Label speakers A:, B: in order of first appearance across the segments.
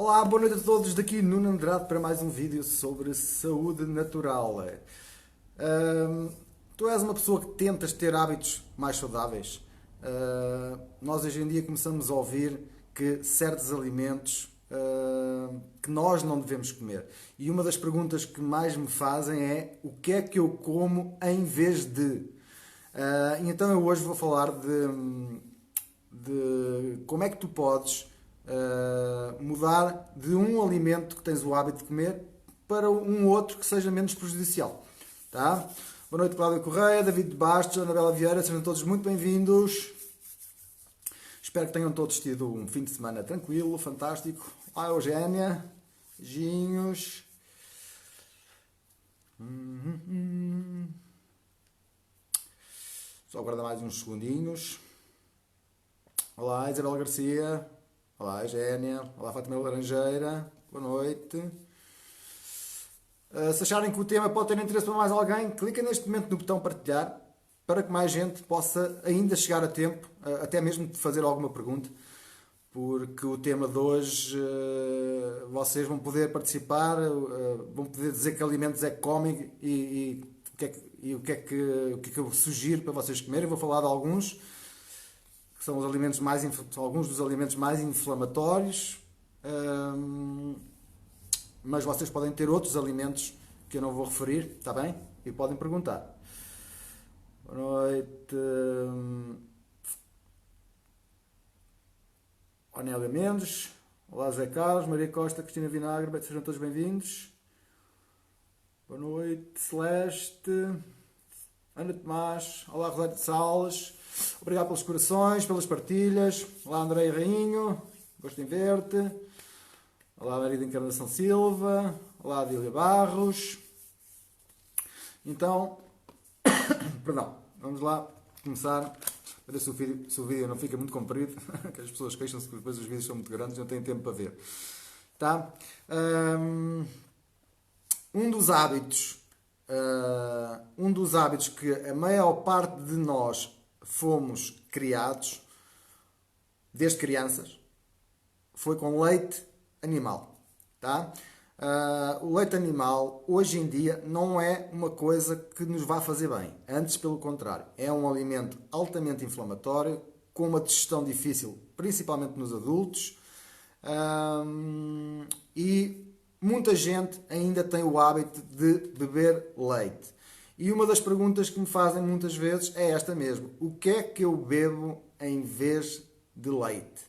A: Olá, boa noite a todos, daqui Nuno Andrade para mais um vídeo sobre saúde natural. Tu és uma pessoa que tentas ter hábitos mais saudáveis. Nós hoje em dia começamos a ouvir que certos alimentos que nós não devemos comer. E uma das perguntas que mais me fazem é o que é que eu como em vez de? Então eu hoje vou falar de como é que tu podes mudar de um alimento que tens o hábito de comer para um outro que seja menos prejudicial. Tá? Boa noite, Cláudia Correia, David Bastos, Anabela Vieira, sejam todos muito bem-vindos. Espero que tenham todos tido um fim de semana tranquilo, fantástico. Olá, Eugénia, beijinhos. Só aguardar mais uns segundinhos. Olá, Isabel Garcia. Olá, Eugénia. Olá, Fátima Laranjeira. Boa noite. Se acharem que o tema pode ter interesse para mais alguém, cliquem neste momento no botão partilhar para que mais gente possa ainda chegar a tempo, até mesmo de fazer alguma pergunta, porque o tema de hoje vocês vão poder participar, vão poder dizer que alimentos é que comem e o que é que eu sugiro para vocês comerem. Eu vou falar de alguns que são os alimentos alguns dos alimentos mais inflamatórios, mas vocês podem ter outros alimentos que eu não vou referir, está bem? E podem perguntar. Boa noite. Onélia Mendes. Olá, Zé Carlos, Maria Costa, Cristina Vinagre, sejam todos bem-vindos. Boa noite, Celeste. Ana Tomás. Olá, Rosário de Salles. Obrigado pelos corações, pelas partilhas. Olá, Andréia Rainho. Gosto em ver-te. Olá, Maria de Encarnação Silva. Olá, Adília Barros. Então, perdão, vamos lá começar. Para ver se o vídeo não fica muito comprido, que as pessoas queixam-se que depois os vídeos são muito grandes, não têm tempo para ver. Tá? Um dos hábitos que a maior parte de nós fomos criados, desde crianças, foi com leite animal. Tá? O leite animal, hoje em dia, não é uma coisa que nos vá fazer bem. Antes, pelo contrário, é um alimento altamente inflamatório, com uma digestão difícil, principalmente nos adultos, e muita gente ainda tem o hábito de beber leite. E uma das perguntas que me fazem muitas vezes é esta mesmo: o que é que eu bebo em vez de leite?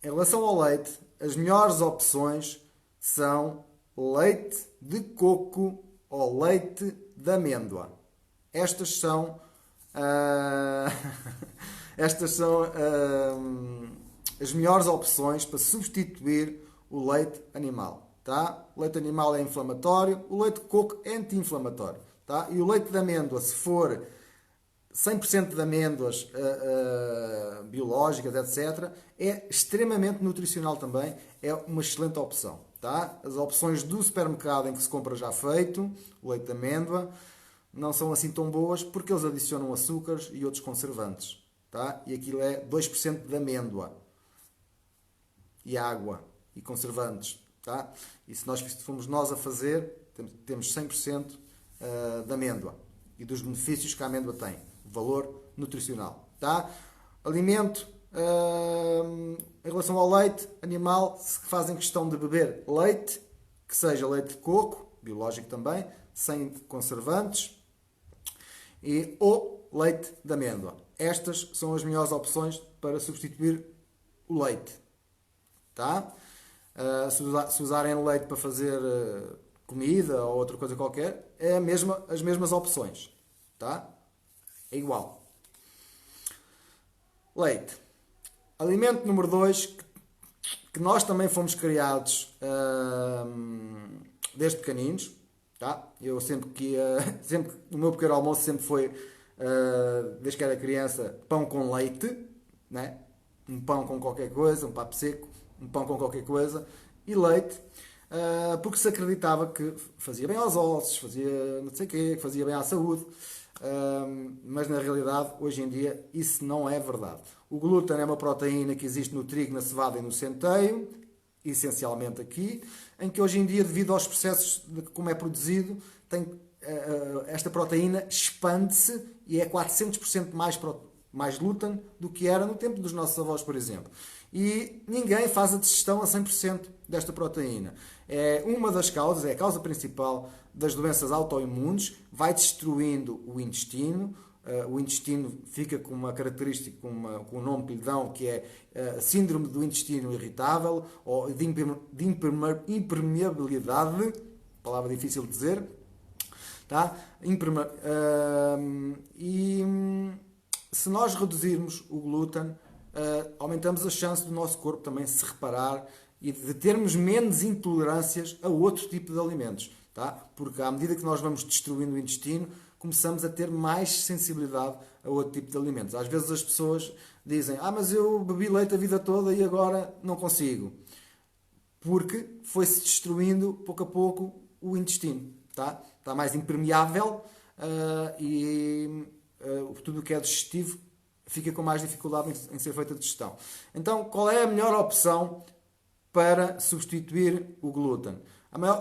A: Em relação ao leite, as melhores opções são leite de coco ou leite de amêndoa. Estas são as melhores opções para substituir o leite animal. Tá? O leite animal é inflamatório, o leite de coco é anti-inflamatório. Tá? E o leite de amêndoa, se for 100% de amêndoas biológicas, etc., é extremamente nutricional também, é uma excelente opção. Tá? As opções do supermercado em que se compra já feito, o leite de amêndoa, não são assim tão boas porque eles adicionam açúcares e outros conservantes. Tá? E aquilo é 2% de amêndoa e água e conservantes. Tá? E se fomos nós a fazer, temos 100% de amêndoa e dos benefícios que a amêndoa tem. Valor nutricional. Tá? Alimento, em relação ao leite animal, se fazem questão de beber leite, que seja leite de coco, biológico também, sem conservantes, ou leite de amêndoa. Estas são as melhores opções para substituir o leite. Tá? Se usarem leite para fazer comida ou outra coisa qualquer, é as mesmas opções. Tá? É igual. Leite. Alimento número 2, que nós também fomos criados desde pequeninos. Tá? Eu sempre o meu pequeno almoço sempre foi, desde que era criança, pão com leite. Né? Um pão com qualquer coisa, um papo seco, um pão com qualquer coisa e leite. Porque se acreditava que fazia bem aos ossos, fazia não sei o quê, que fazia bem à saúde. mas na realidade, hoje em dia, isso não é verdade. O glúten é uma proteína que existe no trigo, na cevada e no centeio, essencialmente aqui, em que hoje em dia, devido aos processos de como é produzido, esta proteína expande-se e é 400% mais glúten do que era no tempo dos nossos avós, por exemplo. E ninguém faz a digestão a 100% desta proteína. É uma das causas, é a causa principal das doenças autoimunes, vai destruindo o intestino. O intestino fica com uma característica, com um nome que lhe dão, que é síndrome do intestino irritável ou de impermeabilidade, palavra difícil de dizer, tá? E se nós reduzirmos o glúten, aumentamos a chance do nosso corpo também se reparar e de termos menos intolerâncias a outro tipo de alimentos, tá? Porque à medida que nós vamos destruindo o intestino, começamos a ter mais sensibilidade a outro tipo de alimentos. Às vezes as pessoas dizem, mas eu bebi leite a vida toda e agora não consigo. Porque foi-se destruindo pouco a pouco o intestino, tá? Está mais impermeável e tudo o que é digestivo fica com mais dificuldade em ser feita a digestão. Então, qual é a melhor opção para substituir o glúten?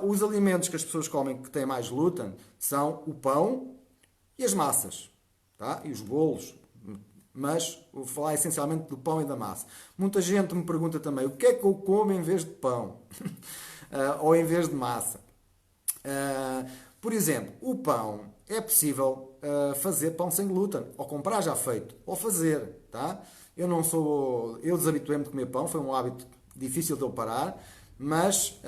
A: Os alimentos que as pessoas comem que têm mais glúten são o pão e as massas, tá? E os bolos. Mas vou falar essencialmente do pão e da massa. Muita gente me pergunta também o que é que eu como em vez de pão? Ou em vez de massa? Por exemplo, o pão é possível fazer pão sem glúten, ou comprar já feito, ou fazer, tá? Eu desabituei-me de comer pão, foi um hábito difícil de eu parar, mas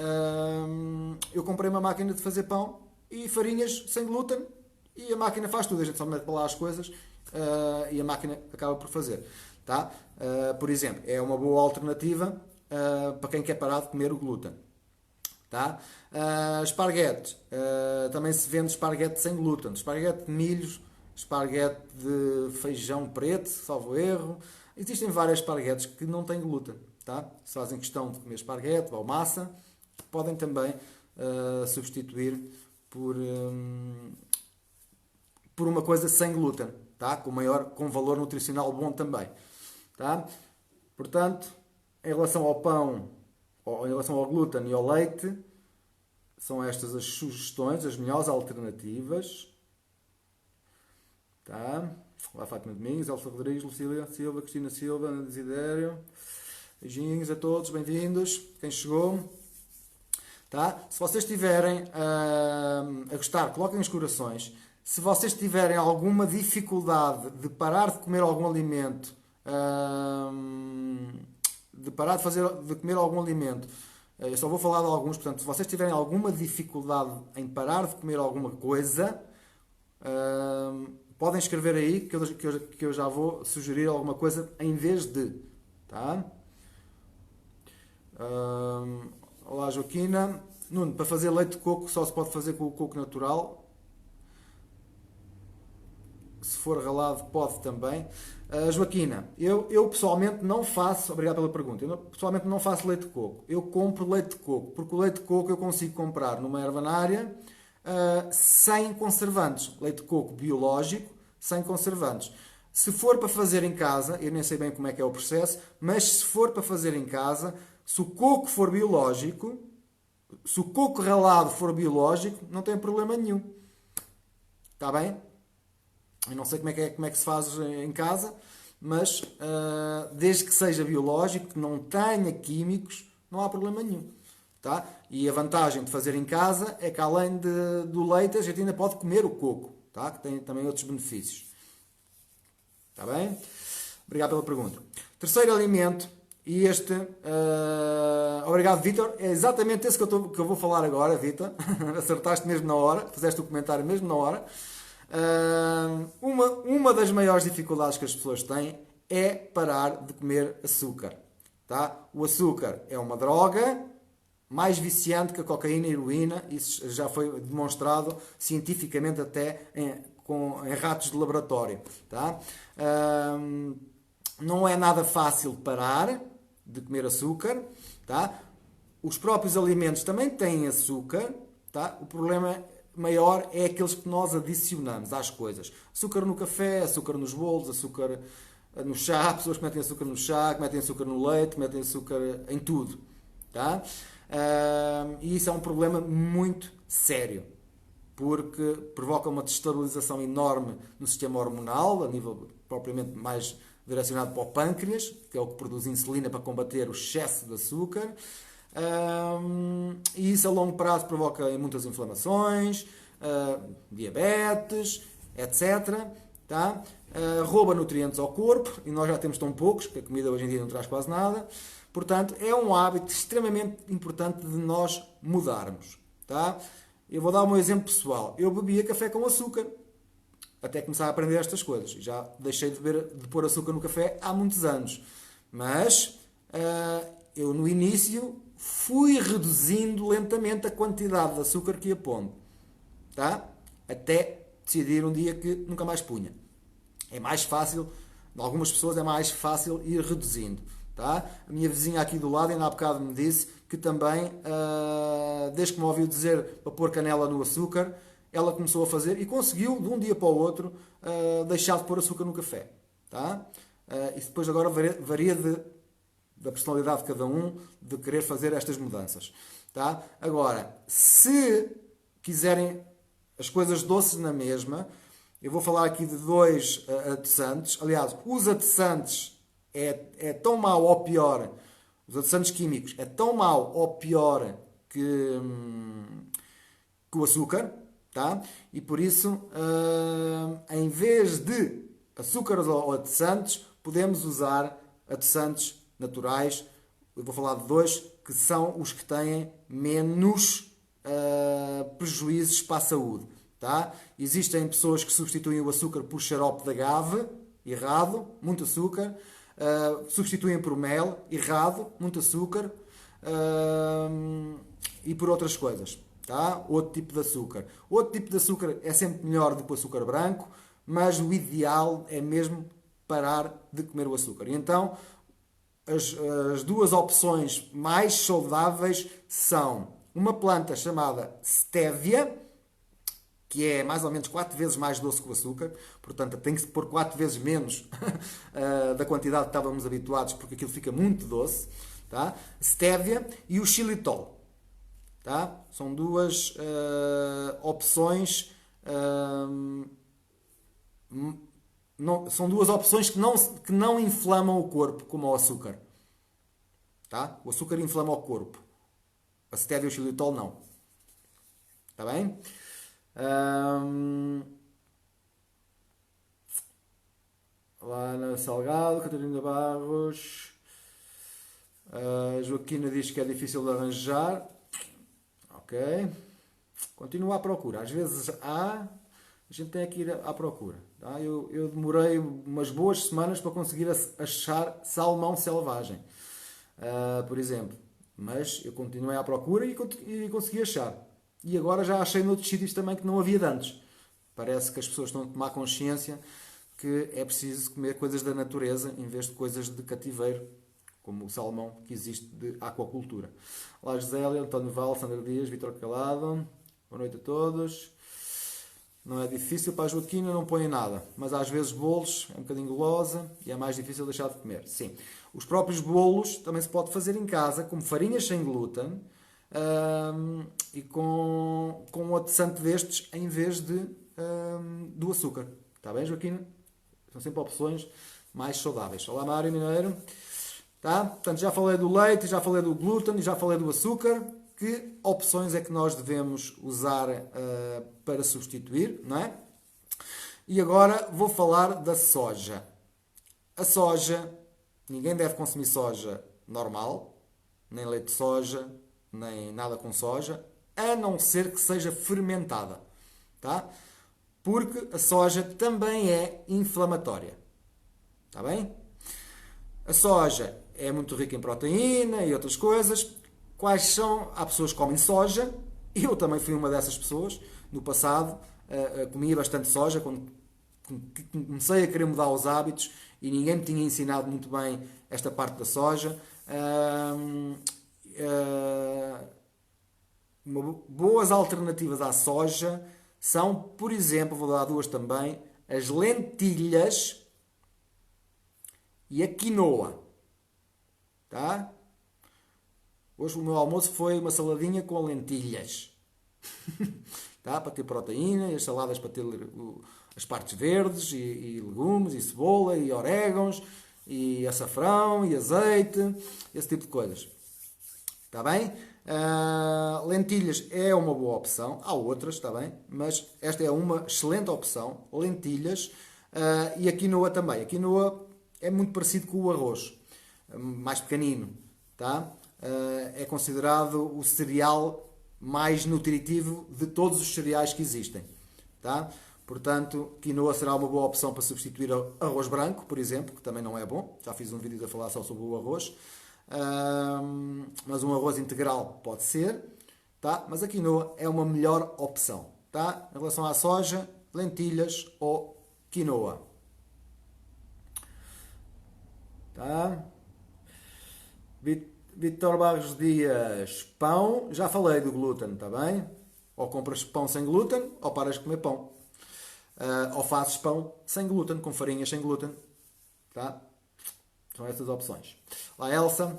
A: eu comprei uma máquina de fazer pão e farinhas sem glúten e a máquina faz tudo, a gente só mete para lá as coisas e a máquina acaba por fazer, tá? Por exemplo, é uma boa alternativa para quem quer parar de comer o glúten. Tá? Esparguete. Também se vende esparguete sem glúten. Esparguete de milhos, esparguete de feijão preto, salvo erro. Existem várias esparguetes que não têm glúten. Tá? Se fazem questão de comer esparguete ou massa, podem também substituir por uma coisa sem glúten, tá? Com valor nutricional bom também. Tá? Portanto, em relação ao pão, em relação ao glúten e ao leite, são estas as sugestões, as melhores alternativas. Tá? Olá, Fátima Domingos, Elsa Rodrigues, Lucília Silva, Cristina Silva, Ana Desidério. Beijinhos a todos, bem-vindos. Quem chegou. Tá? Se vocês estiverem a gostar, coloquem os corações. Se vocês tiverem alguma dificuldade de parar de comer algum alimento, de comer algum alimento, eu só vou falar de alguns, portanto, se vocês tiverem alguma dificuldade em parar de comer alguma coisa, podem escrever aí que eu já vou sugerir alguma coisa em vez de, tá? Olá, Joaquina. Nuno, para fazer leite de coco só se pode fazer com o coco natural. Se for ralado, pode também. Joaquina, eu pessoalmente não faço, obrigado pela pergunta, eu pessoalmente não faço leite de coco. Eu compro leite de coco, porque o leite de coco eu consigo comprar numa ervanária sem conservantes. Leite de coco biológico, sem conservantes. Se for para fazer em casa, eu nem sei bem como é que é o processo, mas se for para fazer em casa, se o coco for biológico, se o coco ralado for biológico, não tem problema nenhum. Está bem? Eu não sei como é que se faz em casa, mas desde que seja biológico, que não tenha químicos, não há problema nenhum. Tá? E a vantagem de fazer em casa é que além do leite, a gente ainda pode comer o coco, tá? Que tem também outros benefícios. Está bem? Obrigado pela pergunta. Terceiro alimento, e este, obrigado, Vitor, é exatamente esse que eu vou falar agora, Vitor. Acertaste mesmo na hora, fizeste o comentário mesmo na hora. Uma das maiores dificuldades que as pessoas têm é parar de comer açúcar. Tá? O açúcar é uma droga mais viciante que a cocaína e a heroína. Isso já foi demonstrado cientificamente até em ratos de laboratório. Tá? Não é nada fácil parar de comer açúcar. Tá? Os próprios alimentos também têm açúcar. Tá? O problema maior é aqueles que nós adicionamos às coisas. Açúcar no café, açúcar nos bolos, açúcar no chá, pessoas que metem açúcar no chá, que metem açúcar no leite, que metem açúcar em tudo. Tá? E isso é um problema muito sério, porque provoca uma desestabilização enorme no sistema hormonal, a nível propriamente mais direcionado para o pâncreas, que é o que produz insulina para combater o excesso de açúcar. E isso a longo prazo provoca muitas inflamações, diabetes, etc. Tá? Rouba nutrientes ao corpo, e nós já temos tão poucos, que a comida hoje em dia não traz quase nada. Portanto, é um hábito extremamente importante de nós mudarmos. Tá? Eu vou dar um exemplo pessoal. Eu bebia café com açúcar, até começar a aprender estas coisas. Já deixei de pôr açúcar no café há muitos anos. Mas eu no início fui reduzindo lentamente a quantidade de açúcar que ia pondo. Tá? Até decidir um dia que nunca mais punha. É mais fácil, em algumas pessoas é mais fácil ir reduzindo. Tá? A minha vizinha aqui do lado ainda há bocado me disse que também, desde que me ouviu dizer para pôr canela no açúcar, ela começou a fazer e conseguiu, de um dia para o outro, deixar de pôr açúcar no café. Tá? Isso depois agora varia da personalidade de cada um, de querer fazer estas mudanças. Tá? Agora, se quiserem as coisas doces na mesma, eu vou falar aqui de 2 adoçantes. Aliás, os adoçantes é tão mau ou pior, os adoçantes químicos, é tão mau ou pior que o açúcar, tá? E por isso, em vez de açúcares ou adoçantes, podemos usar adoçantes naturais. Eu vou falar de 2 que são os que têm menos prejuízos para a saúde. Tá? Existem pessoas que substituem o açúcar por xarope de agave, errado, muito açúcar. Substituem por mel, errado, muito açúcar. E por outras coisas. Tá? Outro tipo de açúcar. Outro tipo de açúcar é sempre melhor do que o açúcar branco, mas o ideal é mesmo parar de comer o açúcar. E então, as 2 opções mais saudáveis são uma planta chamada Stevia, que é mais ou menos 4 vezes mais doce que o açúcar, portanto tem que se pôr 4 vezes menos da quantidade que estávamos habituados, porque aquilo fica muito doce. Tá? Stevia e o xilitol. Tá? São 2 opções. São 2 opções que não inflamam o corpo, como o açúcar. Tá? O açúcar inflama o corpo. A stevia e o xilitol não. Está bem? Lá na Salgado, Catarina Barros. Joaquina diz que é difícil de arranjar. Ok. Continua à procura. Às vezes a gente tem que ir à procura. Tá? Eu demorei umas boas semanas para conseguir achar salmão selvagem, por exemplo. Mas eu continuei à procura e consegui achar. E agora já achei noutros sítios também que não havia de antes. Parece que as pessoas estão a tomar consciência que é preciso comer coisas da natureza em vez de coisas de cativeiro, como o salmão que existe de aquacultura. Olá, Gisele, António Val, Sandra Dias, Vitor Calado. Boa noite a todos. Não é difícil para a Joaquina, não põe nada. Mas às vezes bolos é um bocadinho gulosa e é mais difícil deixar de comer. Sim. Os próprios bolos também se pode fazer em casa, com farinhas sem glúten, e com um adoçante destes em vez do açúcar. Está bem, Joaquina? São sempre opções mais saudáveis. Olá, Mário Mineiro. Tá? Portanto, já falei do leite, já falei do glúten e já falei do açúcar. Que opções é que nós devemos usar para substituir, não é? E agora vou falar da soja. A soja, ninguém deve consumir soja normal, nem leite de soja, nem nada com soja, a não ser que seja fermentada, tá? Porque a soja também é inflamatória, está bem? A soja é muito rica em proteína e outras coisas. Quais são? Há pessoas que comem soja, eu também fui uma dessas pessoas, no passado, comia bastante soja, quando comecei a querer mudar os hábitos e ninguém me tinha ensinado muito bem esta parte da soja. boas alternativas à soja são, por exemplo, vou dar duas também, as lentilhas e a quinoa. Tá? Hoje o meu almoço foi uma saladinha com lentilhas. Tá? Para ter proteína, e as saladas para ter as partes verdes, e legumes, e cebola, e orégãos, e açafrão, e azeite, esse tipo de coisas. Está bem? Lentilhas é uma boa opção. Há outras, está bem? Mas esta é uma excelente opção. Lentilhas. E a quinoa também. A quinoa é muito parecido com o arroz. Mais pequenino. Tá? É considerado o cereal mais nutritivo de todos os cereais que existem. Tá? Portanto, quinoa será uma boa opção para substituir arroz branco, por exemplo, que também não é bom. Já fiz um vídeo a falar só sobre o arroz. Mas um arroz integral pode ser, tá? Mas a quinoa é uma melhor opção, tá? Em relação à soja, lentilhas ou quinoa, tá? Vitor Barros Dias, pão, já falei do glúten, tá bem? Ou compras pão sem glúten ou paras de comer pão, ou fazes pão sem glúten, com farinhas sem glúten, tá? São essas opções. Lá, Elsa.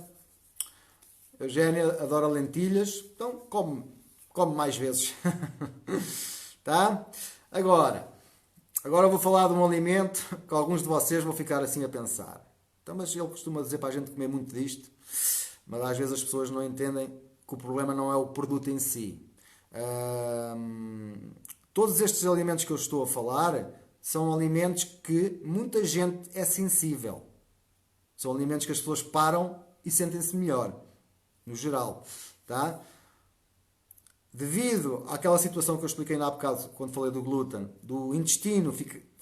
A: Eugénia adora lentilhas. Então, come mais vezes. Tá? Agora eu vou falar de um alimento que alguns de vocês vão ficar assim a pensar. Então, mas ele costuma dizer para a gente comer muito disto. Mas às vezes as pessoas não entendem que o problema não é o produto em si. Todos estes alimentos que eu estou a falar são alimentos que muita gente é sensível. São alimentos que as pessoas param e sentem-se melhor, no geral, tá? Devido àquela situação que eu expliquei há bocado, quando falei do glúten, do intestino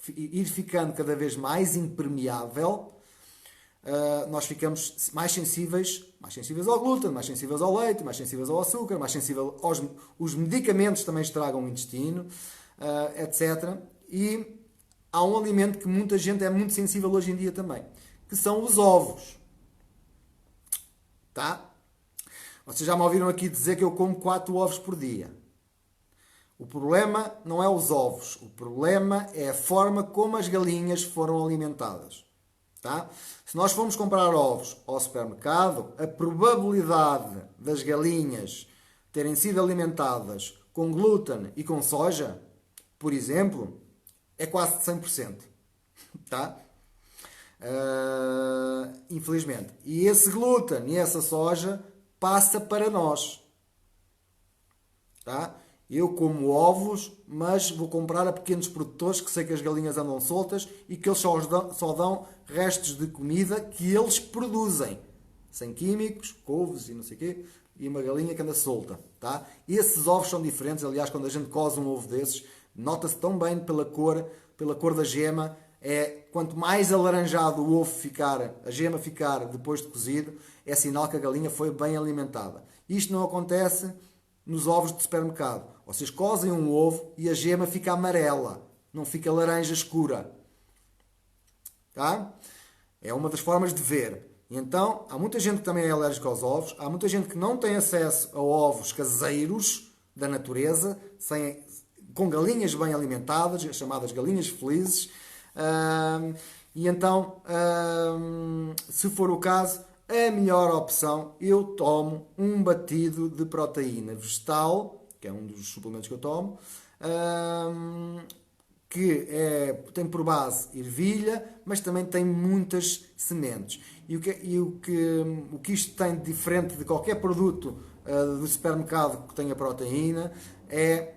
A: ir ficando cada vez mais impermeável, nós ficamos mais sensíveis ao glúten, mais sensíveis ao leite, mais sensíveis ao açúcar, mais sensíveis os medicamentos também estragam o intestino, etc. E há um alimento que muita gente é muito sensível hoje em dia também, que são os ovos. Tá? Vocês já me ouviram aqui dizer que eu como 4 ovos por dia. O problema não é os ovos. O problema é a forma como as galinhas foram alimentadas. Tá? Se nós formos comprar ovos ao supermercado, a probabilidade das galinhas terem sido alimentadas com glúten e com soja, por exemplo, é quase de 100%. Tá? Infelizmente. E esse glúten e essa soja passa para nós. Tá? Eu como ovos, mas vou comprar a pequenos produtores que sei que as galinhas andam soltas e que eles só dão restos de comida que eles produzem. Sem químicos, couves e não sei o quê, e uma galinha que anda solta. Tá? Esses ovos são diferentes. Aliás, quando a gente coze um ovo desses, nota-se tão bem pela cor da gema. Quanto mais alaranjado o ovo ficar, a gema ficar depois de cozido, é sinal que a galinha foi bem alimentada. Isto não acontece nos ovos de supermercado. Vocês cozem um ovo e a gema fica amarela, não fica laranja escura. Tá? É uma das formas de ver. E então, há muita gente que também é alérgica aos ovos, há muita gente que não tem acesso a ovos caseiros da natureza, com galinhas bem alimentadas, as chamadas galinhas felizes. E então, se for o caso, a melhor opção, eu tomo um batido de proteína vegetal, que é um dos suplementos que eu tomo, que tem por base ervilha, mas também tem muitas sementes. E o que isto tem de diferente de qualquer produto do supermercado que tenha proteína é,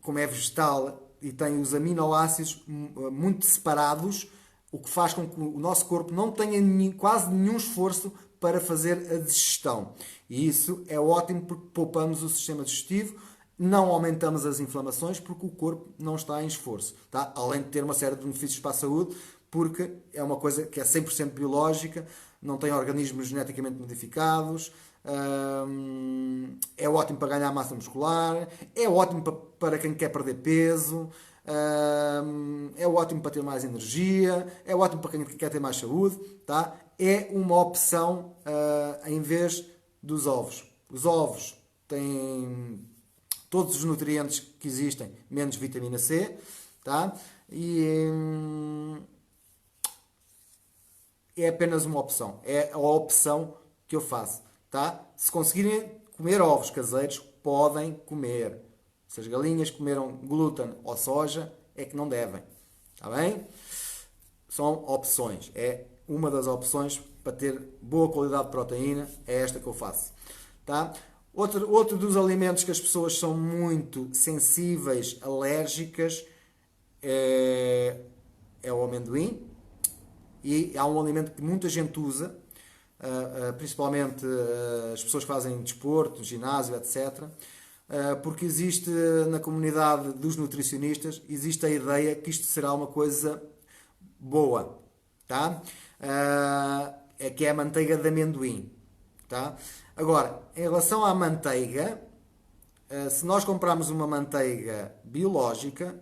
A: como é vegetal e tem os aminoácidos muito separados, o que faz com que o nosso corpo não tenha quase nenhum esforço para fazer a digestão. E isso é ótimo porque poupamos o sistema digestivo, não aumentamos as inflamações porque o corpo não está em esforço. Tá? Além de ter uma série de benefícios para a saúde, porque é uma coisa que é 100% biológica, não tem organismos geneticamente modificados, é ótimo para ganhar massa muscular, é ótimo para quem quer perder peso, é ótimo para ter mais energia, é ótimo para quem quer ter mais saúde, tá? É uma opção em vez dos ovos. Os ovos tem todos os nutrientes que existem, menos vitamina C, tá? E é apenas uma opção. É a opção que eu faço, tá? Se conseguirem comer ovos caseiros, podem comer. Se as galinhas comeram glúten ou soja, é que não devem, tá bem? São opções. É uma das opções para ter boa qualidade de proteína, é esta que eu faço, tá? Outro dos alimentos que as pessoas são muito sensíveis, alérgicas, é o amendoim. E há um alimento que muita gente usa, principalmente as pessoas que fazem desporto, ginásio, etc. Porque existe na comunidade dos nutricionistas, existe a ideia que isto será uma coisa boa, tá? É que é a manteiga de amendoim, tá? Agora, em relação à manteiga, se nós comprarmos uma manteiga biológica,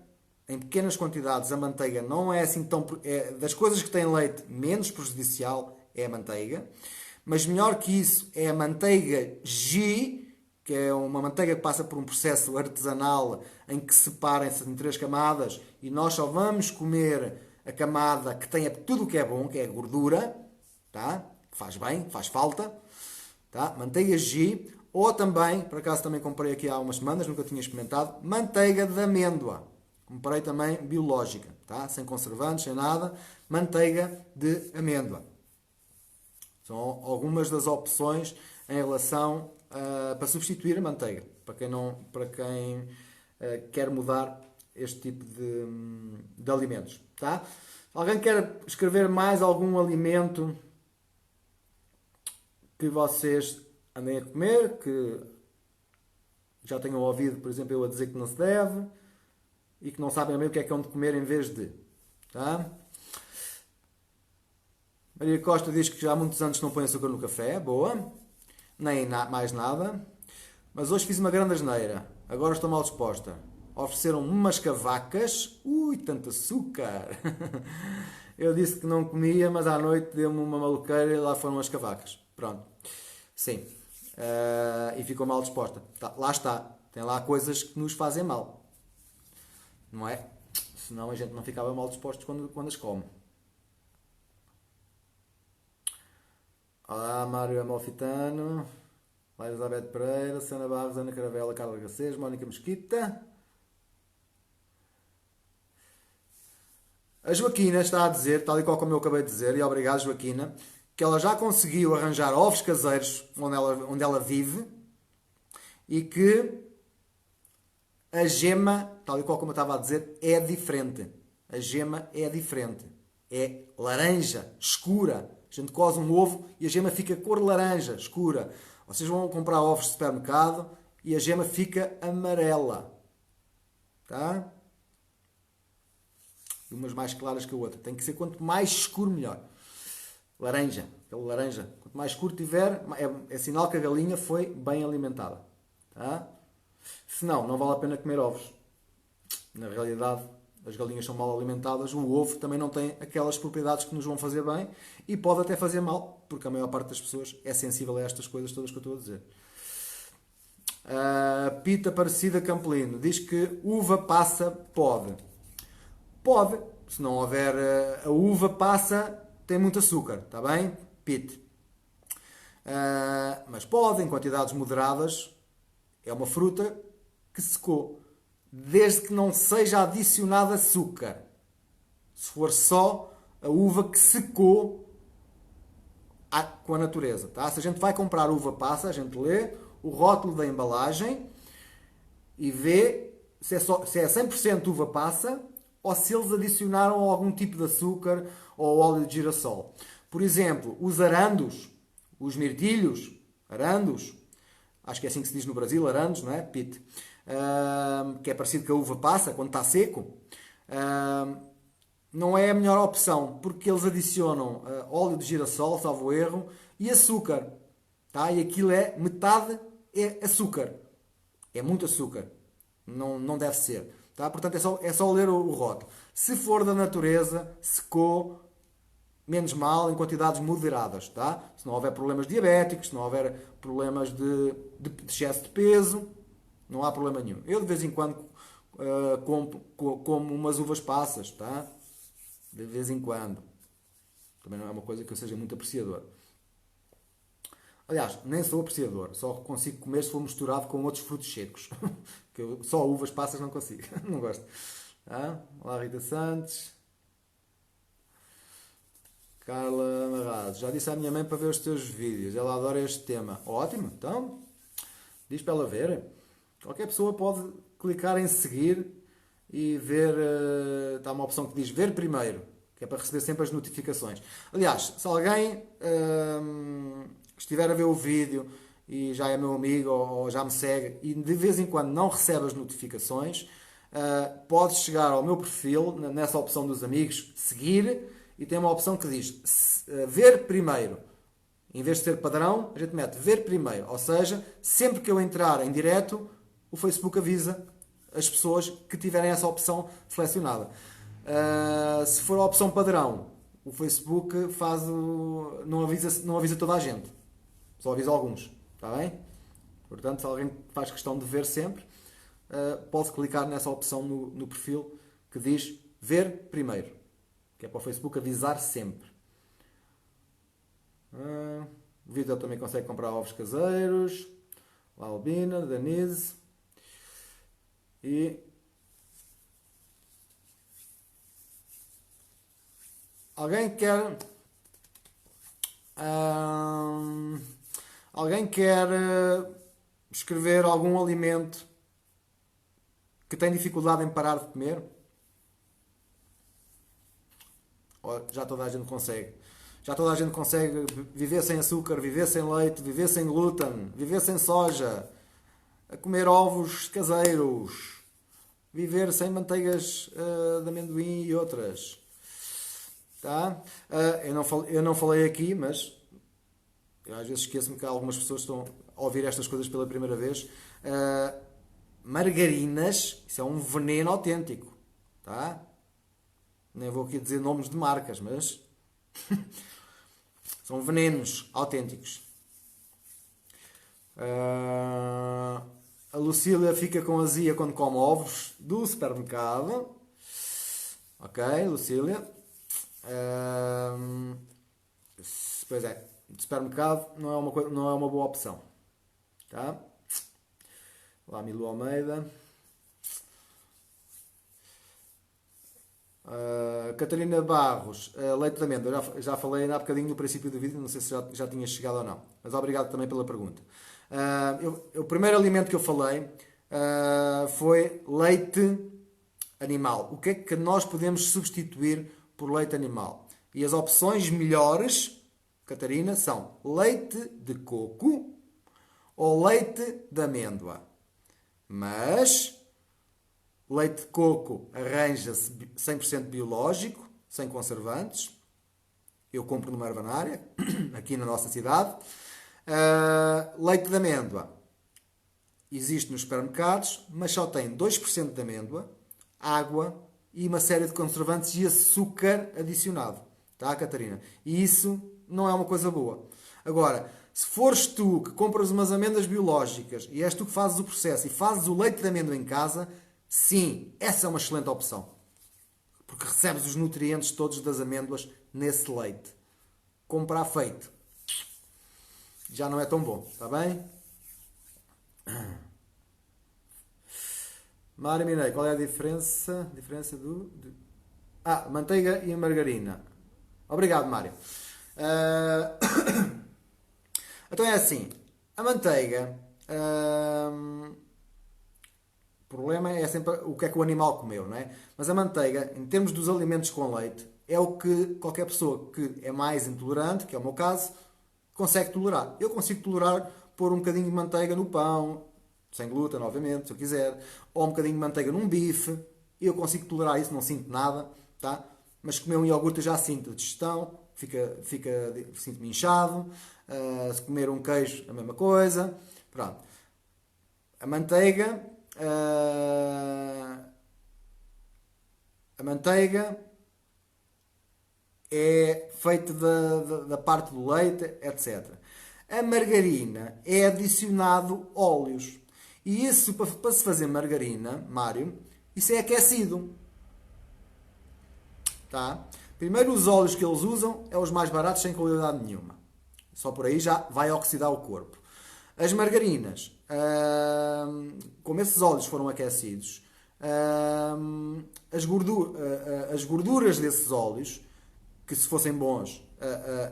A: em pequenas quantidades, a manteiga não é assim tão... É, das coisas que têm leite, menos prejudicial é a manteiga. Mas melhor que isso é a manteiga ghee, que é uma manteiga que passa por um processo artesanal em que separem-se em 3 camadas e nós só vamos comer a camada que tenha tudo o que é bom, que é a gordura, tá? Que faz bem, faz falta. Tá? Manteiga ghee. Ou também, por acaso também comprei aqui há umas semanas, nunca tinha experimentado, manteiga de amêndoa. Comprei também biológica, tá? Sem conservantes, sem nada. Manteiga de amêndoa. São algumas das opções em relação para substituir a manteiga. Para quem quer mudar este tipo de alimentos. Tá? Alguém quer escrever mais algum alimento que vocês andem a comer, que já tenham ouvido, por exemplo, eu a dizer que não se deve, e que não sabem bem o que é onde comer em vez de. Tá? Maria Costa diz que já há muitos anos não põe açúcar no café. Boa. Nem mais nada. Mas hoje fiz uma grande asneira. Agora estou mal disposta. Ofereceram-me umas cavacas. Ui, tanto açúcar! Eu disse que não comia, mas à noite deu-me uma maluqueira e lá foram as cavacas. Pronto. Sim. E ficou mal disposta. Tá, lá está. Tem lá coisas que nos fazem mal. Não é? Senão a gente não ficava mal disposto quando as come. Olá, Mário Amalfitano. Olá, Elizabeth Pereira, Sana Barros, Ana Caravela, Carla Garcês, Mónica Mesquita. A Joaquina está a dizer, tal e qual como eu acabei de dizer, e obrigado, Joaquina, que ela já conseguiu arranjar ovos caseiros onde ela vive e que a gema, tal e qual como eu estava a dizer, é diferente. A gema é diferente. É laranja, escura. A gente coze um ovo e a gema fica cor laranja, escura. Vocês vão comprar ovos de supermercado e a gema fica amarela. Tá? E umas mais claras que a outra. Tem que ser quanto mais escuro, melhor. Laranja. Aquele laranja. Quanto mais escuro tiver, é sinal que a galinha foi bem alimentada. Tá? Se não, não vale a pena comer ovos. Na realidade, as galinhas são mal alimentadas. O ovo também não tem aquelas propriedades que nos vão fazer bem e pode até fazer mal, porque a maior parte das pessoas é sensível a estas coisas todas que eu estou a dizer. Pita Aparecida Campelino diz que uva passa pode. Pode. Se não houver a uva passa, tem muito açúcar, está bem? Pite. Mas pode, em quantidades moderadas. É uma fruta que secou. Desde que não seja adicionado açúcar. Se for só a uva que secou com a natureza. Tá? Se a gente vai comprar uva passa, a gente lê o rótulo da embalagem e vê se é 100% uva passa ou se eles adicionaram algum tipo de açúcar ou óleo de girassol. Por exemplo, os arandos, os mirtilhos, arandos, acho que é assim que se diz no Brasil, arandos, não é? Pite. Que é parecido com a uva passa, quando está seco. Não é a melhor opção, porque eles adicionam óleo de girassol, salvo erro, e açúcar. Tá? E aquilo é, metade é açúcar. É muito açúcar. Não deve ser. Tá? Portanto, é só ler o rótulo. Se for da natureza, secou, menos mal em quantidades moderadas, tá? Se não houver problemas diabéticos, se não houver problemas de excesso de peso, não há problema nenhum. Eu de vez em quando como umas uvas passas, tá? De vez em quando. Também não é uma coisa que eu seja muito apreciador. Aliás, nem sou apreciador, só consigo comer se for misturado com outros frutos secos. Que eu, só uvas passas não consigo, não gosto. Tá? Olá, Rita Santos. Carla Marrados, já disse à minha mãe para ver os teus vídeos, ela adora este tema. Ótimo, então diz para ela ver. Qualquer pessoa pode clicar em seguir e ver. Está uma opção que diz ver primeiro, que é para receber sempre as notificações. Aliás, se alguém estiver a ver o vídeo e já é meu amigo ou já me segue e de vez em quando não recebe as notificações, pode chegar ao meu perfil, nessa opção dos amigos, seguir, e tem uma opção que diz ver primeiro. Em vez de ser padrão, a gente mete ver primeiro. Ou seja, sempre que eu entrar em direto, o Facebook avisa as pessoas que tiverem essa opção selecionada. Se for a opção padrão, o Facebook não avisa toda a gente. Só avisa alguns. Está bem? Portanto, se alguém faz questão de ver sempre, pode clicar nessa opção no perfil que diz ver primeiro. Que é para o Facebook avisar sempre. O Vitor também consegue comprar ovos caseiros. A Albina, Denise. E alguém quer. Alguém quer escrever algum alimento que tem dificuldade em parar de comer? Já toda a gente consegue. Já toda a gente consegue viver sem açúcar, viver sem leite, viver sem glúten, viver sem soja, a comer ovos caseiros, viver sem manteigas de amendoim e outras. Tá? Eu não falei aqui, mas eu às vezes esqueço-me que algumas pessoas estão a ouvir estas coisas pela primeira vez. Margarinas, isso é um veneno autêntico. Tá? Nem vou aqui dizer nomes de marcas, mas são venenos autênticos. A Lucília fica com azia quando come ovos do supermercado. Ok, Lucília. Pois é, de supermercado não é uma boa opção. Tá? Olá, Milu Almeida. Catarina Barros, leite de amêndoa. Já falei há bocadinho no princípio do vídeo, não sei se já tinha chegado ou não. Mas obrigado também pela pergunta. O primeiro alimento que eu falei foi leite animal. O que é que nós podemos substituir por leite animal? E as opções melhores, Catarina, são leite de coco ou leite de amêndoa. Mas leite de coco arranja-se 100% biológico, sem conservantes. Eu compro numa herbanária, aqui na nossa cidade. Leite de amêndoa existe nos supermercados, mas só tem 2% de amêndoa, água e uma série de conservantes e açúcar adicionado. Tá, Catarina? E isso não é uma coisa boa. Agora, se fores tu que compras umas amêndoas biológicas e és tu que fazes o processo e fazes o leite de amêndoa em casa, sim, essa é uma excelente opção. Porque recebes os nutrientes todos das amêndoas nesse leite. Comprar feito já não é tão bom, está bem? Mário Minei, qual é a diferença? Manteiga e margarina. Obrigado, Mário. Então é assim, a manteiga, o problema é sempre o que é que o animal comeu, não é? Mas a manteiga, em termos dos alimentos com leite, é o que qualquer pessoa que é mais intolerante, que é o meu caso, consegue tolerar. Eu consigo tolerar pôr um bocadinho de manteiga no pão, sem glúten, obviamente, se eu quiser, ou um bocadinho de manteiga num bife, eu consigo tolerar isso, não sinto nada, tá? Mas comer um iogurte eu já sinto a digestão, sinto-me inchado. Se comer um queijo, a mesma coisa. Pronto. A manteiga, é feito da parte do leite, etc. A margarina é adicionado óleos. E isso, para se fazer margarina, Mário, isso é aquecido. Tá? Primeiro, os óleos que eles usam é os mais baratos, sem qualidade nenhuma. Só por aí já vai oxidar o corpo. As margarinas, como esses óleos foram aquecidos, as gorduras desses óleos, que se fossem bons,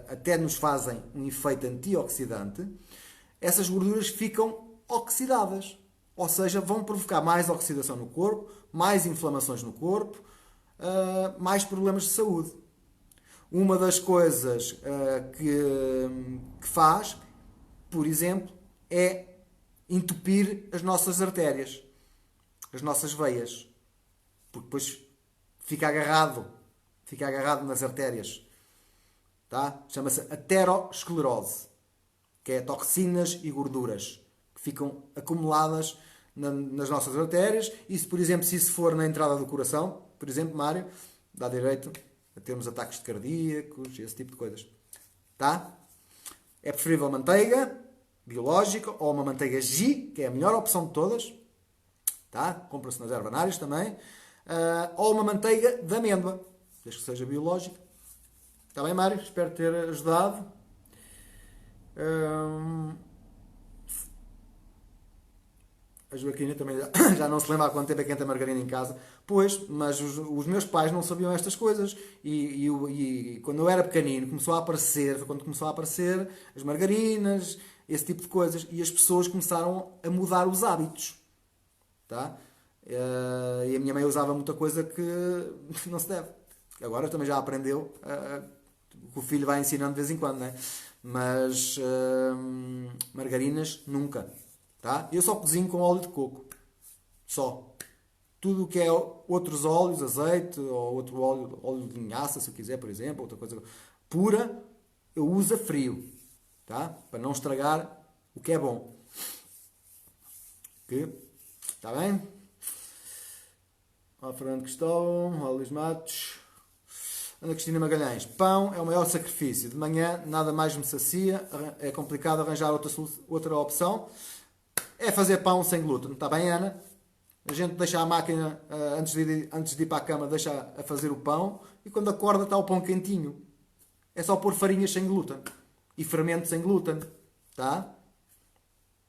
A: até nos fazem um efeito antioxidante, essas gorduras ficam oxidadas. Ou seja, vão provocar mais oxidação no corpo, mais inflamações no corpo, mais problemas de saúde. Uma das coisas que faz, por exemplo, é entupir as nossas artérias, as nossas veias, porque depois fica agarrado nas artérias, tá? Chama-se aterosclerose, que é toxinas e gorduras que ficam acumuladas nas nossas artérias. E se, por exemplo, se isso for na entrada do coração, por exemplo, Mário, dá direito a termos ataques cardíacos, esse tipo de coisas, tá? É preferível manteiga biológica ou uma manteiga ghee, que é a melhor opção de todas, tá? Compra-se nas ervanárias também, ou uma manteiga de amêndoa, desde que seja biológica. Está bem, Mário? Espero ter ajudado. A Joaquina também já não se lembra há quanto tempo é que entra margarina em casa. Pois, mas os meus pais não sabiam estas coisas. E quando eu era pequenino, quando começou a aparecer as margarinas, esse tipo de coisas. E as pessoas começaram a mudar os hábitos. Tá? E a minha mãe usava muita coisa que não se deve. Agora também já aprendeu que o filho vai ensinando de vez em quando, né? Mas margarinas nunca. Tá? Eu só cozinho com óleo de coco. Só. Tudo o que é outros óleos, azeite ou outro óleo de linhaça, se eu quiser, por exemplo, outra coisa pura, eu uso a frio. Tá? Para não estragar o que é bom. Está bem? Ó Fernando Cristóvão, ó Luís Matos, Ana Cristina Magalhães. Pão é o maior sacrifício. De manhã nada mais me sacia. É complicado arranjar outra opção. É fazer pão sem glúten. Está bem, Ana? A gente deixa a máquina, antes de ir para a cama, deixa a fazer o pão. E quando acorda está o pão quentinho. É só pôr farinhas sem glúten. E fermento sem glúten. Tá?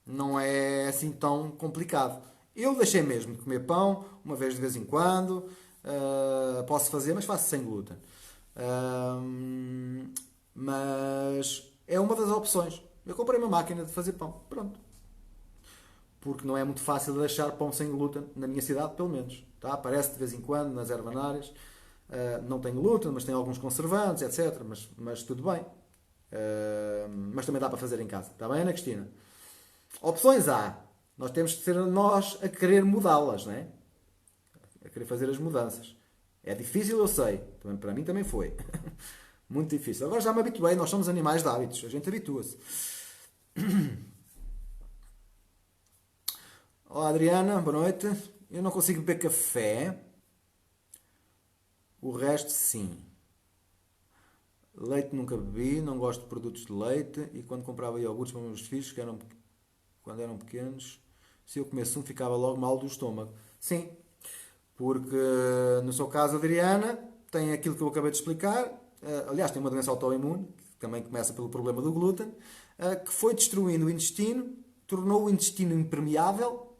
A: Não é assim tão complicado. Eu deixei mesmo de comer pão, uma vez de vez em quando. Posso fazer, mas faço sem glúten. Mas é uma das opções. Eu comprei uma máquina de fazer pão. Pronto. Porque não é muito fácil de achar pão sem glúten, na minha cidade, pelo menos. Tá? Aparece de vez em quando nas ervanárias. Não tem glúten, mas tem alguns conservantes, etc. Mas tudo bem. Mas também dá para fazer em casa. Está bem, Ana Cristina? Opções há. Nós temos que ser nós a querer mudá-las, não é? A querer fazer as mudanças. É difícil, eu sei. Também, para mim também foi. Muito difícil. Agora já me habituei. Nós somos animais de hábitos. A gente habitua-se. Olá, Adriana. Boa noite. Eu não consigo beber café. O resto, sim. Leite nunca bebi. Não gosto de produtos de leite. E quando comprava iogurtes para os meus filhos, quando eram pequenos, se eu comesse um, ficava logo mal do estômago. Sim, porque no seu caso, Adriana, tem aquilo que eu acabei de explicar. Aliás, tem uma doença autoimune, que também começa pelo problema do glúten, que foi destruindo o intestino, tornou o intestino impermeável,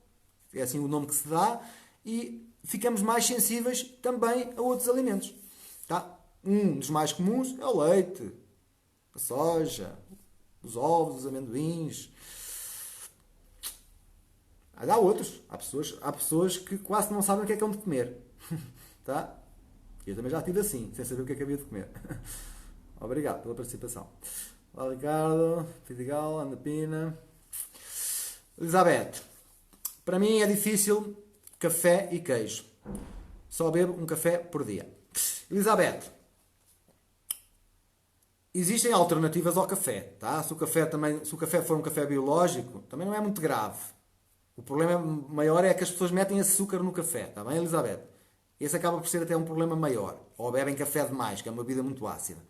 A: é assim o nome que se dá, e ficamos mais sensíveis também a outros alimentos. Tá? Um dos mais comuns é o leite, a soja, os ovos, os amendoins. Mas há outros. Há pessoas que quase não sabem o que é que hão de comer. Tá? Eu também já estive assim, sem saber o que é que havia de comer. Obrigado pela participação. Olá, Ricardo, Fidigal, Ana Pina. Elizabeth. Para mim é difícil café e queijo. Só bebo um café por dia. Elizabeth. Existem alternativas ao café, tá? Se o café for um café biológico, também não é muito grave. O problema maior é que as pessoas metem açúcar no café, está bem, Elizabeth? Esse acaba por ser até um problema maior. Ou bebem café demais, que é uma bebida muito ácida.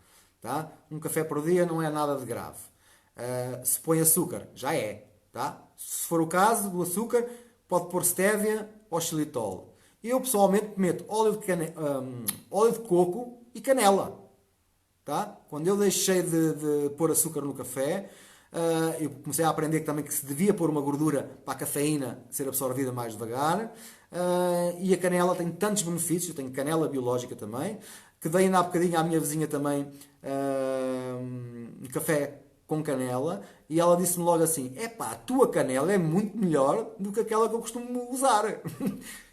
A: Tá? Um café por dia não é nada de grave. Se põe açúcar, já é. Tá? Se for o caso do açúcar, pode pôr stevia ou xilitol. Eu pessoalmente meto óleo de coco e canela. Tá? Quando eu deixei de pôr açúcar no café, eu comecei a aprender também que se devia pôr uma gordura para a cafeína ser absorvida mais devagar. E a canela tem tantos benefícios, eu tenho canela biológica também, que dei ainda há bocadinho à minha vizinha também um café com canela, e ela disse-me logo assim: epá, a tua canela é muito melhor do que aquela que eu costumo usar.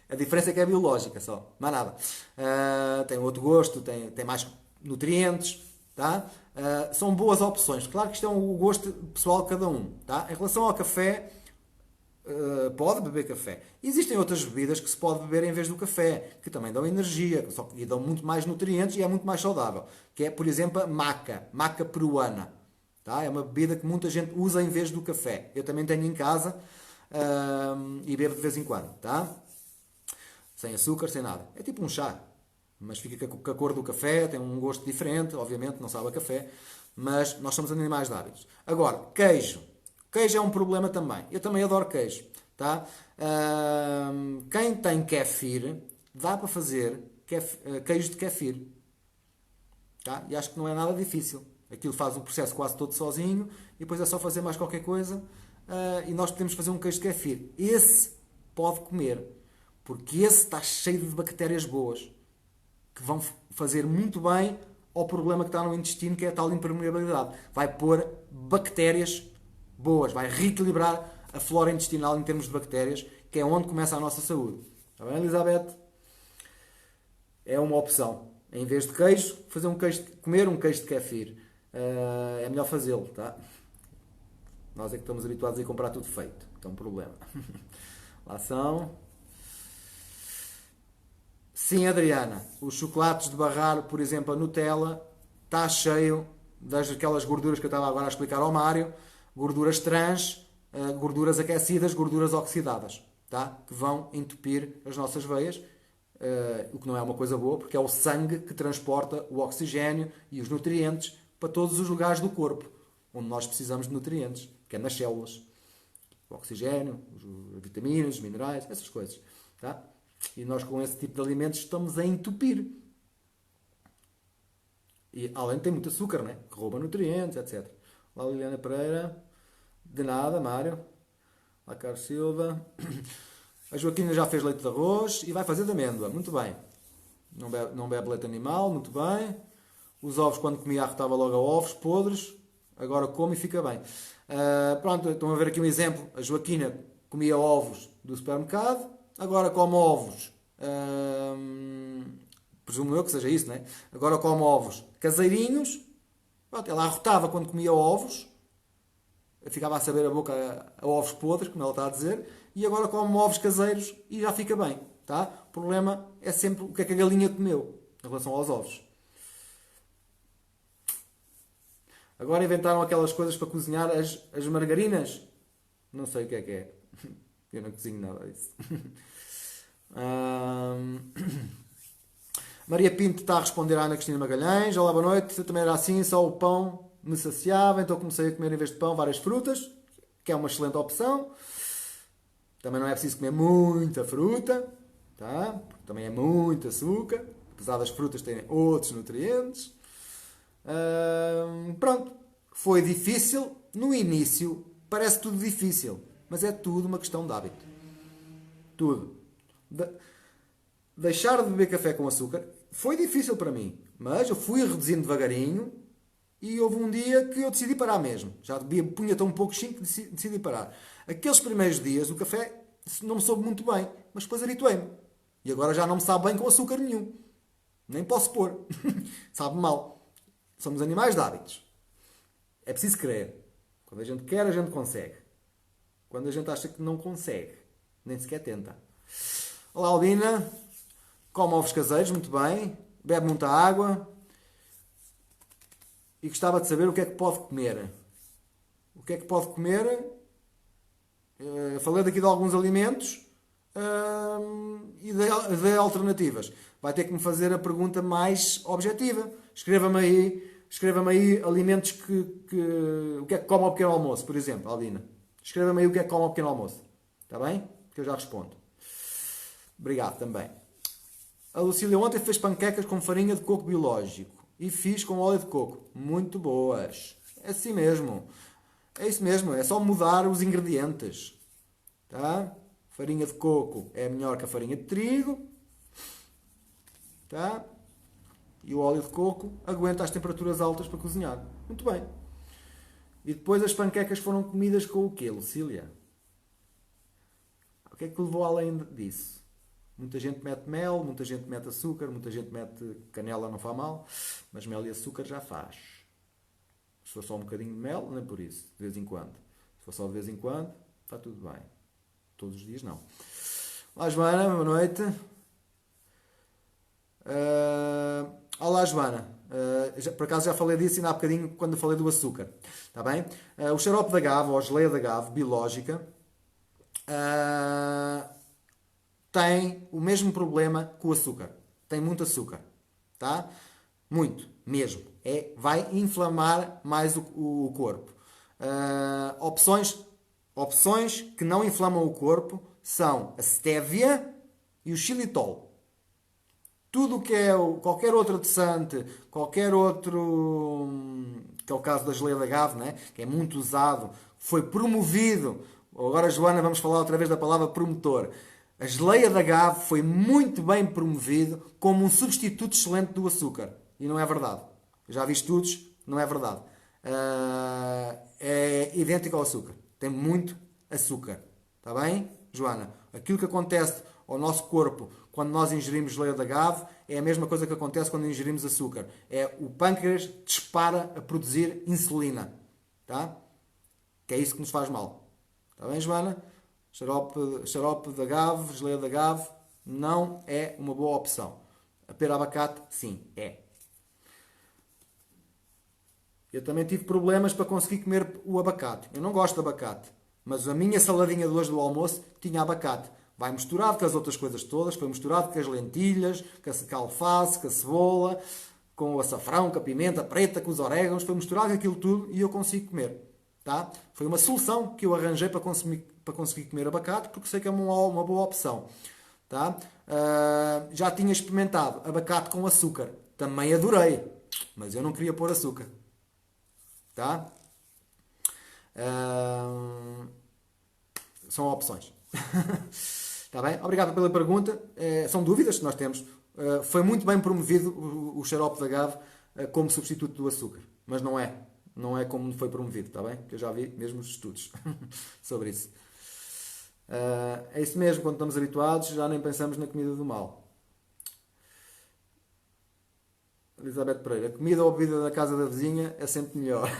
A: A diferença é que é biológica só, mais nada. Tem outro gosto, tem mais nutrientes, tá? São boas opções. Claro que isto é o gosto pessoal de cada um, tá? Em relação ao café, pode beber café. Existem outras bebidas que se pode beber em vez do café, que também dão energia e dão muito mais nutrientes e é muito mais saudável. Que é, por exemplo, a maca peruana. Tá? É uma bebida que muita gente usa em vez do café. Eu também tenho em casa e bebo de vez em quando. Tá? Sem açúcar, sem nada. É tipo um chá, mas fica com a cor do café, tem um gosto diferente, obviamente, não sabe a café, mas nós somos animais de hábitos. Agora, queijo. Queijo é um problema também. Eu também adoro queijo. Tá? Quem tem kefir, dá para fazer queijo de kefir. Tá? E acho que não é nada difícil. Aquilo faz o processo quase todo sozinho e depois é só fazer mais qualquer coisa e nós podemos fazer um queijo de kefir. Esse pode comer, porque esse está cheio de bactérias boas que vão fazer muito bem ao problema que está no intestino, que é a tal impermeabilidade. Vai pôr bactérias boas, vai reequilibrar a flora intestinal em termos de bactérias, que é onde começa a nossa saúde. Está bem, Elizabeth? É uma opção. Em vez de queijo, comer um queijo de kefir. É melhor fazê-lo, tá? Nós é que estamos habituados a comprar tudo feito. É um problema. Lá são. Sim, Adriana. Os chocolates de barrar, por exemplo, a Nutella, está cheio daquelas gorduras que eu estava agora a explicar ao Mário. Gorduras trans, gorduras aquecidas, gorduras oxidadas. Tá? Que vão entupir as nossas veias. O que não é uma coisa boa, porque é o sangue que transporta o oxigênio e os nutrientes para todos os lugares do corpo, onde nós precisamos de nutrientes, que é nas células. O oxigênio, as vitaminas, os minerais, essas coisas. Tá? E nós com esse tipo de alimentos estamos a entupir. E além de ter muito açúcar, né? Que rouba nutrientes, etc. Lá Liliana Pereira, de nada, Mário. Lá Carlos Silva. A Joaquina já fez leite de arroz e vai fazer de amêndoa. Muito bem. Não bebe leite animal, muito bem. Os ovos, quando comia, arrotava logo a ovos podres. Agora come e fica bem. Pronto, estão a ver aqui um exemplo. A Joaquina comia ovos do supermercado. Agora come ovos. Presumo eu que seja isso, né? Agora come ovos caseirinhos. Pronto, ela arrotava quando comia ovos. Ficava a saber a boca a ovos podres, como ela está a dizer. E agora come ovos caseiros e já fica bem. Tá? O problema é sempre o que é que a galinha comeu em relação aos ovos. Agora inventaram aquelas coisas para cozinhar as margarinas. Não sei o que é. Eu não cozinho nada disso. Maria Pinto está a responder à Ana Cristina Magalhães. Olá, boa noite. Eu também era assim, só o pão me saciava, então comecei a comer em vez de pão várias frutas, que é uma excelente opção. Também não é preciso comer muita fruta, tá? Porque também é muito açúcar, apesar das frutas terem outros nutrientes. Pronto, foi difícil no início, parece tudo difícil, mas é tudo uma questão de hábito. Tudo. Deixar de beber café com açúcar foi difícil para mim, mas eu fui reduzindo devagarinho e houve um dia que eu decidi parar mesmo. Já punha tão pouco que decidi parar. Aqueles primeiros dias o café não me soube muito bem, mas depois habituei-me. E agora já não me sabe bem com açúcar nenhum. Nem posso pôr. Sabe mal. Somos animais de hábitos. É preciso querer. Quando a gente quer, a gente consegue. Quando a gente acha que não consegue, nem sequer tenta. Olá, Albina. Come ovos caseiros, muito bem. Bebe muita água. E gostava de saber o que é que pode comer. O que é que pode comer? Falei daqui de alguns alimentos. e dê alternativas. Vai ter que me fazer a pergunta mais objetiva. Escreva-me aí alimentos o que é que come ao pequeno almoço, por exemplo, Aldina. Escreva-me aí o que é que come ao pequeno almoço. Está bem? Que eu já respondo. Obrigado também. A Lucília ontem fez panquecas com farinha de coco biológico e fiz com óleo de coco. Muito boas. É assim mesmo. É isso mesmo. É só mudar os ingredientes. Tá? Farinha de coco é melhor que a farinha de trigo. Tá? E o óleo de coco aguenta as temperaturas altas para cozinhar. Muito bem. E depois as panquecas foram comidas com o quê, Lucília? O que é que levou além disso? Muita gente mete mel, muita gente mete açúcar, muita gente mete canela, não faz mal, mas mel e açúcar já faz. Se for só um bocadinho de mel, nem por isso, de vez em quando. Se for só de vez em quando, está tudo bem. Todos os dias não. Olá Joana, boa noite. Olá Joana. Por acaso já falei disso ainda há bocadinho quando falei do açúcar. Está bem? O xarope de agave, ou a geleia de agave, biológica, tem o mesmo problema que o açúcar. Tem muito açúcar. Tá? Muito, mesmo. Vai inflamar mais o corpo. Opções que não inflamam o corpo são a stevia e o xilitol. Tudo o que é qualquer outro adoçante, qualquer outro, que é o caso da geleia de agave, né? Que é muito usado, foi promovido. Agora, Joana, vamos falar outra vez da palavra promotor. A geleia de agave foi muito bem promovido como um substituto excelente do açúcar. E não é verdade. Eu já vi estudos, não é verdade. É idêntico ao açúcar. Tem muito açúcar. Está bem, Joana? Aquilo que acontece ao nosso corpo quando nós ingerimos geleia de agave é a mesma coisa que acontece quando ingerimos açúcar. O pâncreas dispara a produzir insulina. Tá? Que é isso que nos faz mal. Está bem, Joana? Xarope de agave, geleia de agave, não é uma boa opção. A pera abacate, sim, é. Eu também tive problemas para conseguir comer o abacate. Eu não gosto de abacate, mas a minha saladinha de hoje do almoço tinha abacate. Vai misturado com as outras coisas todas, foi misturado com as lentilhas, com a alface, com a cebola, com o açafrão, com a pimenta preta, com os orégãos, foi misturado com aquilo tudo e eu consigo comer. Tá? Foi uma solução que eu arranjei para conseguir comer abacate, porque sei que é uma boa opção. Tá? Já tinha experimentado abacate com açúcar. Também adorei, mas eu não queria pôr açúcar. Tá? São opções. Está bem? Obrigado pela pergunta. São dúvidas que nós temos. Foi muito bem promovido o xarope de agave como substituto do açúcar. Mas não é. Não é como foi promovido, está bem? Que eu já vi mesmo os estudos sobre isso. É isso mesmo, quando estamos habituados, já nem pensamos na comida do mal. Elizabeth Pereira, a comida ou bebida da casa da vizinha é sempre melhor.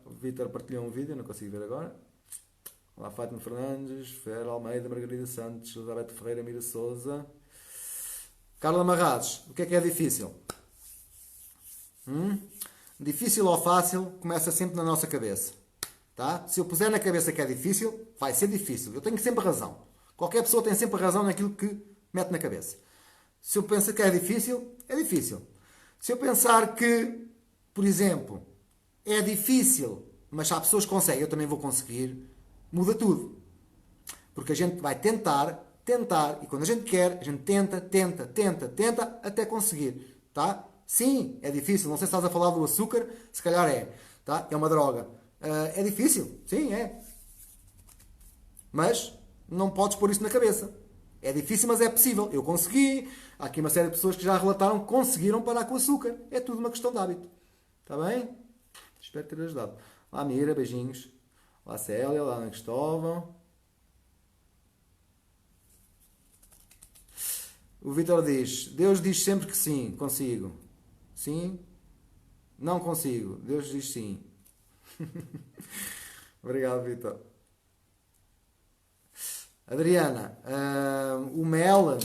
A: O Vítor partilhou um vídeo, não consigo ver agora. Olá, Fátima Fernandes, Vera Almeida, Margarida Santos, Elizabeth Ferreira, Mira Souza. Carla Marrados, o que é difícil? Difícil ou fácil começa sempre na nossa cabeça. Tá? Se eu puser na cabeça que é difícil, vai ser difícil. Eu tenho sempre razão. Qualquer pessoa tem sempre razão naquilo que mete na cabeça. Se eu pensar que é difícil, é difícil. Se eu pensar que, por exemplo, é difícil, mas há pessoas que conseguem, eu também vou conseguir, muda tudo. Porque a gente vai tentar, e quando a gente quer, a gente tenta, até conseguir. Tá? Sim, é difícil. Não sei se estás a falar do açúcar, se calhar é. Tá? É uma droga. É difícil. Sim, é. Mas não podes pôr isso na cabeça. É difícil, mas é possível. Eu consegui. Há aqui uma série de pessoas que já relataram que conseguiram parar com o açúcar. É tudo uma questão de hábito. Está bem? Espero ter ajudado. Olá, Mira, beijinhos. Olá, Célia. Olá, Ana Cristóvão. O Vitor diz: Deus diz sempre que sim, consigo. Sim? Não consigo. Deus diz sim. Obrigado, Vitor. Adriana, o mel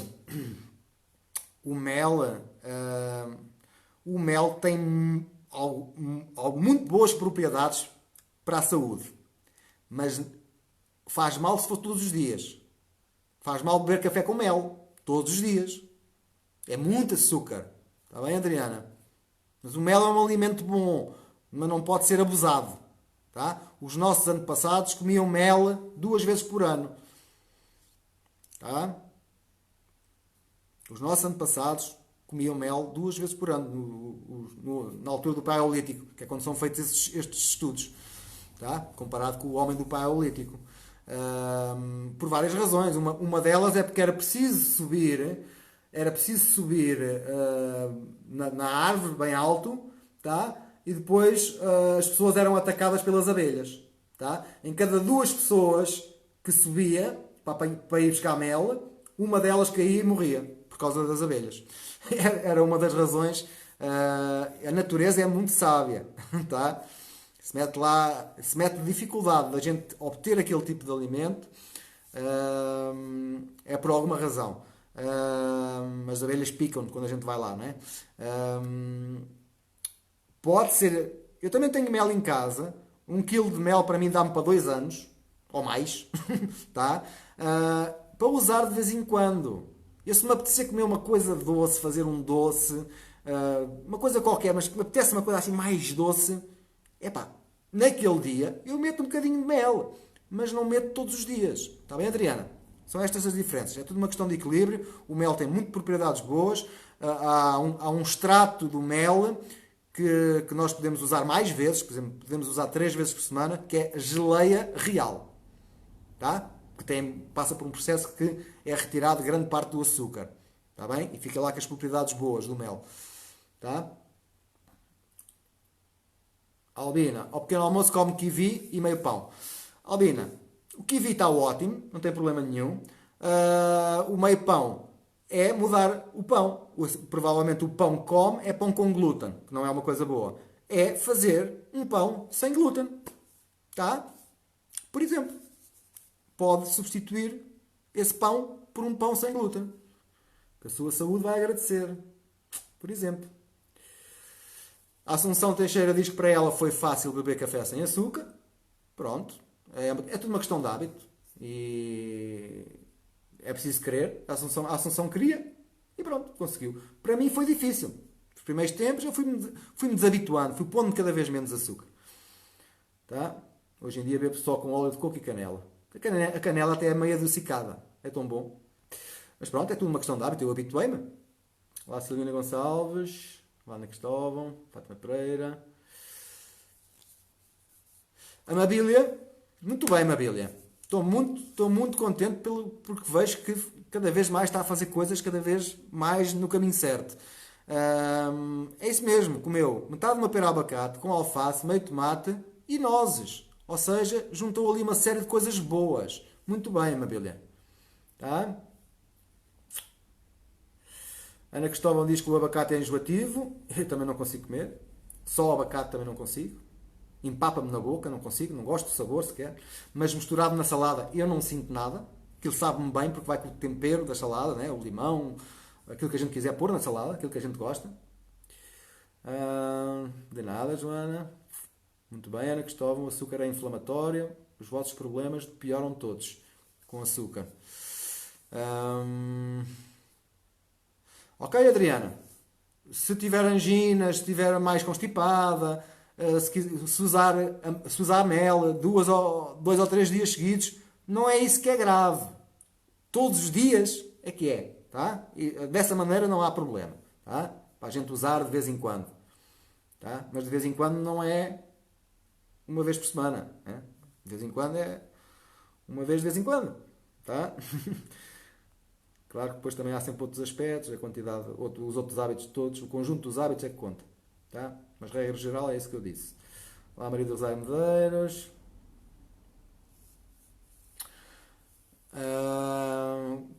A: tem muito boas propriedades para a saúde, mas faz mal se for todos os dias. Faz mal beber café com mel, todos os dias. É muito açúcar. Está bem, Adriana? Mas o mel é um alimento bom, mas não pode ser abusado. Tá? Os nossos antepassados comiam mel 2 vezes por ano. Tá? Os nossos antepassados comiam mel 2 vezes por ano, na altura do Paleolítico, que é quando são feitos estes estudos. Tá? Comparado com o homem do Paleolítico. Por várias razões. Uma delas é porque era preciso subir na árvore bem alto, tá? E depois as pessoas eram atacadas pelas abelhas, tá? Em cada 2 pessoas que subia para ir buscar mel, uma delas caía e morria por causa das abelhas. Era uma das razões. A natureza é muito sábia, tá? Se mete dificuldade da gente obter aquele tipo de alimento, é por alguma razão. As abelhas picam quando a gente vai lá, não é? Pode ser. Eu também tenho mel em casa. 1 quilo de mel para mim dá-me para 2 anos, ou mais, tá? Para usar de vez em quando. Eu, se me apetecer comer uma coisa doce, fazer um doce, uma coisa qualquer, mas que me apetece uma coisa assim mais doce, epá, naquele dia eu meto um bocadinho de mel, mas não meto todos os dias. Está bem, Adriana? São estas as diferenças. É tudo uma questão de equilíbrio. O mel tem muito propriedades boas. Há um extrato do mel que nós podemos usar mais vezes. Por exemplo, podemos usar 3 vezes por semana, que é geleia real. Tá? Que passa por um processo que é retirado grande parte do açúcar. Está bem? E fica lá com as propriedades boas do mel. Tá? Albina, ao pequeno almoço come kiwi e meio pão. Albina, o kiwi está ótimo, não tem problema nenhum. O meio pão é mudar o pão. Provavelmente o pão que come é pão com glúten, que não é uma coisa boa. É fazer um pão sem glúten. Tá? Por exemplo, pode substituir esse pão por um pão sem glúten. Que a sua saúde vai agradecer. Por exemplo. A Assunção Teixeira diz que para ela foi fácil beber café sem açúcar. Pronto. É tudo uma questão de hábito. E é preciso querer. A Assunção queria e pronto, conseguiu. Para mim foi difícil. Nos primeiros tempos eu fui-me desabituando, fui pondo cada vez menos açúcar. Tá? Hoje em dia bebo só com óleo de coco e canela. A canela até é meio adocicada. É tão bom. Mas pronto, é tudo uma questão de hábito. Eu habituei-me. Olá, Silvina Gonçalves. Ana Cristóvão, Fátima Pereira. Amabília, muito bem, Amabília. Estou muito contente porque vejo que cada vez mais está a fazer coisas cada vez mais no caminho certo. É isso mesmo, comeu metade de uma pera de abacate com alface, meio tomate e nozes. Ou seja, juntou ali uma série de coisas boas. Muito bem, Amabília. Tá? Ana Cristóvão diz que o abacate é enjoativo. Eu também não consigo comer. Só o abacate também não consigo. Empapa-me na boca, não consigo. Não gosto do sabor sequer. Mas misturado na salada eu não sinto nada. Aquilo sabe-me bem porque vai com o tempero da salada, né? O limão, aquilo que a gente quiser pôr na salada, aquilo que a gente gosta. De nada, Joana. Muito bem, Ana Cristóvão. O açúcar é inflamatório. Os vossos problemas pioram todos com açúcar. Ok, Adriana? Se tiver anginas, se estiver mais constipada, se usar mel 2 ou 3 dias seguidos, não é isso que é grave. Todos os dias é que é. Tá? E dessa maneira não há problema. Tá? Para a gente usar de vez em quando. Tá? Mas de vez em quando não é uma vez por semana. Né? De vez em quando é uma vez de vez em quando. Tá? Claro que depois também há sempre outros aspectos, a quantidade, os outros hábitos todos, o conjunto dos hábitos é que conta. Tá? Mas regra geral é isso que eu disse. Olá, Maria dos Ai Medeiros.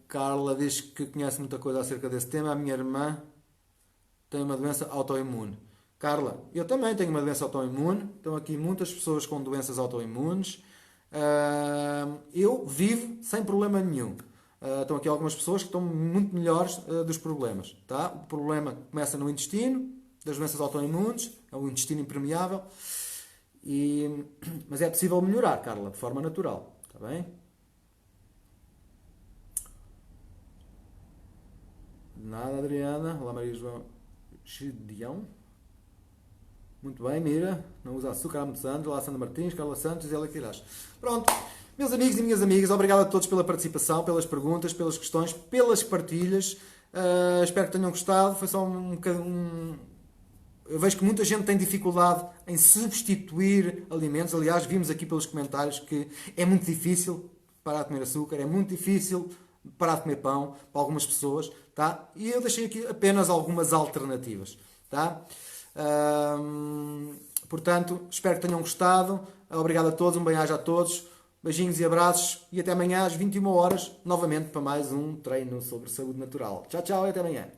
A: Carla diz que conhece muita coisa acerca desse tema. A minha irmã tem uma doença autoimune. Carla, eu também tenho uma doença autoimune. Estão aqui muitas pessoas com doenças autoimunes. Eu vivo sem problema nenhum. Estão aqui algumas pessoas que estão muito melhores dos problemas. Tá? O problema começa no intestino, das doenças autoimunes, é o intestino impermeável. Mas é possível melhorar, Carla, de forma natural. Está bem? Nada, Adriana. Olá, Maria João Gideão. Muito bem, Mira. Não usa açúcar há muitos anos. Olá, Sandra Martins, Carla Santos e Ela Queiroz. Pronto. Meus amigos e minhas amigas, obrigado a todos pela participação, pelas perguntas, pelas questões, pelas partilhas. Espero que tenham gostado. Foi só um bocadinho... Eu vejo que muita gente tem dificuldade em substituir alimentos. Aliás, vimos aqui pelos comentários que é muito difícil parar de comer açúcar, é muito difícil parar de comer pão para algumas pessoas, tá? E eu deixei aqui apenas algumas alternativas, tá? Portanto, espero que tenham gostado. Obrigado a todos, um bem-aja a todos. Beijinhos e abraços e até amanhã às 21 horas, novamente para mais um treino sobre saúde natural. Tchau, tchau e até amanhã.